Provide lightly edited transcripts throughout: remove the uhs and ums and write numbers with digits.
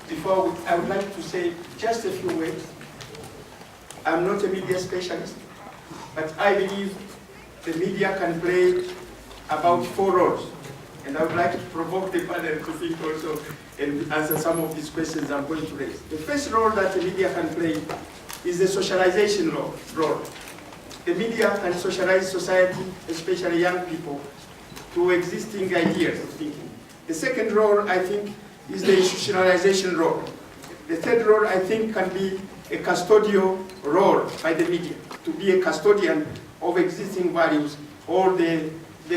before I would like to say just a few words. I'm not a media specialist, but I believe the media can play about 4 roles. And I would like to provoke the panel to think also and answer some of these questions I'm going to raise. The first role that the media can play is the socialization role. The media can socialize society, especially young people, to existing ideas of thinking. The second role, I think, is the institutionalization role. The third role, I think, can be a custodial role by the media, to be a custodian of existing values or the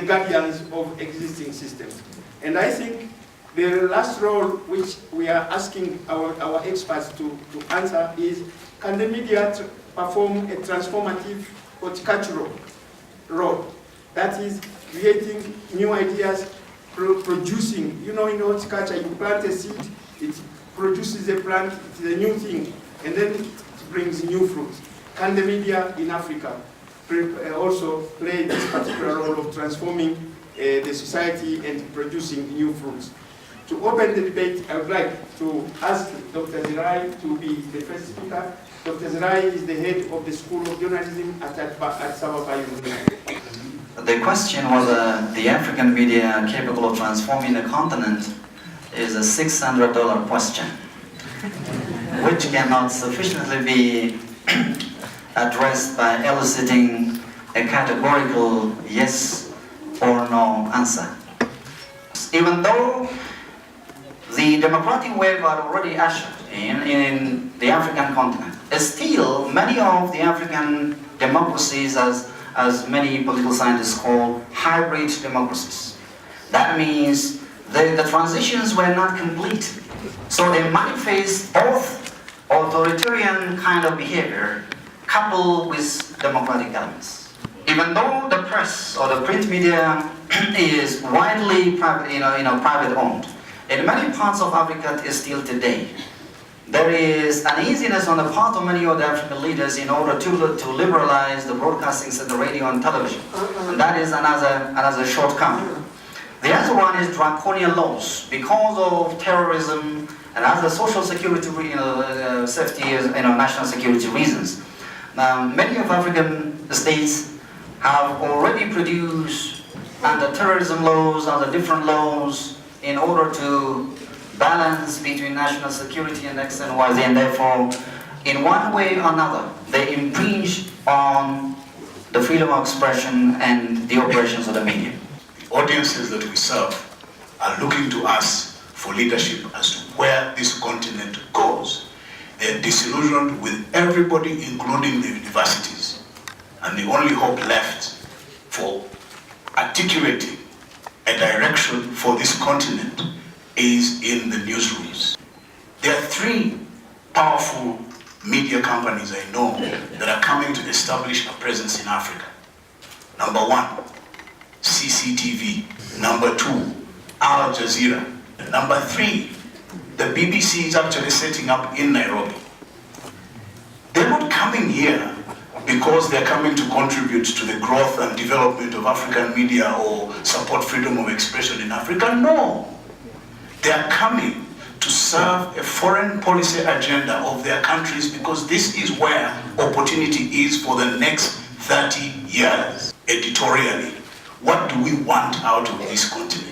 guardians of existing systems. And I think the last role which we are asking our experts to answer is, can the media perform a transformative horticultural role? That is, creating new ideas, producing, you know, in horticulture, you plant a seed, it produces a plant, it's a new thing, and then it brings new fruits. Can the media in Africa also play this particular role of transforming the society and producing new fruits? To open the debate, I would like to ask Dr. Zirai to be the first speaker. Dr. Zirai is the head of the School of Journalism at Addis Ababa University. The question whether the African media are capable of transforming a continent is a $600 question, which cannot sufficiently be addressed by eliciting a categorical yes or no answer. Even though the democratic wave are already ushered in the African continent, still many of the African democracies, as many political scientists call, hybrid democracies. That means the transitions were not complete. So they manifest both authoritarian kind of behavior coupled with democratic elements. Even though the press or the print media is widely private owned, in many parts of Africa still today, there is uneasiness on the part of many of the African leaders in order to liberalize the broadcasting of the radio and television. And that is another shortcoming. The other one is draconian laws. Because of terrorism and other social security, safety, national security reasons. Many of African states have already produced under terrorism laws, under different laws, in order to balance between national security and external wise, and therefore, in one way or another, they impinge on the freedom of expression and the operations of the media. The audiences that we serve are looking to us for leadership as to where this continent goes. They're disillusioned with everybody, including the universities. And the only hope left for articulating a direction for this continent is in the newsrooms. There are 3 powerful media companies I know that are coming to establish a presence in Africa. Number 1, CCTV. Number 2, Al Jazeera. And number 3, the BBC is actually setting up in Nairobi. They're not coming here because they're coming to contribute to the growth and development of African media or support freedom of expression in Africa. No. They are coming to serve a foreign policy agenda of their countries because this is where opportunity is for the next 30 years. Editorially, what do we want out of this continent?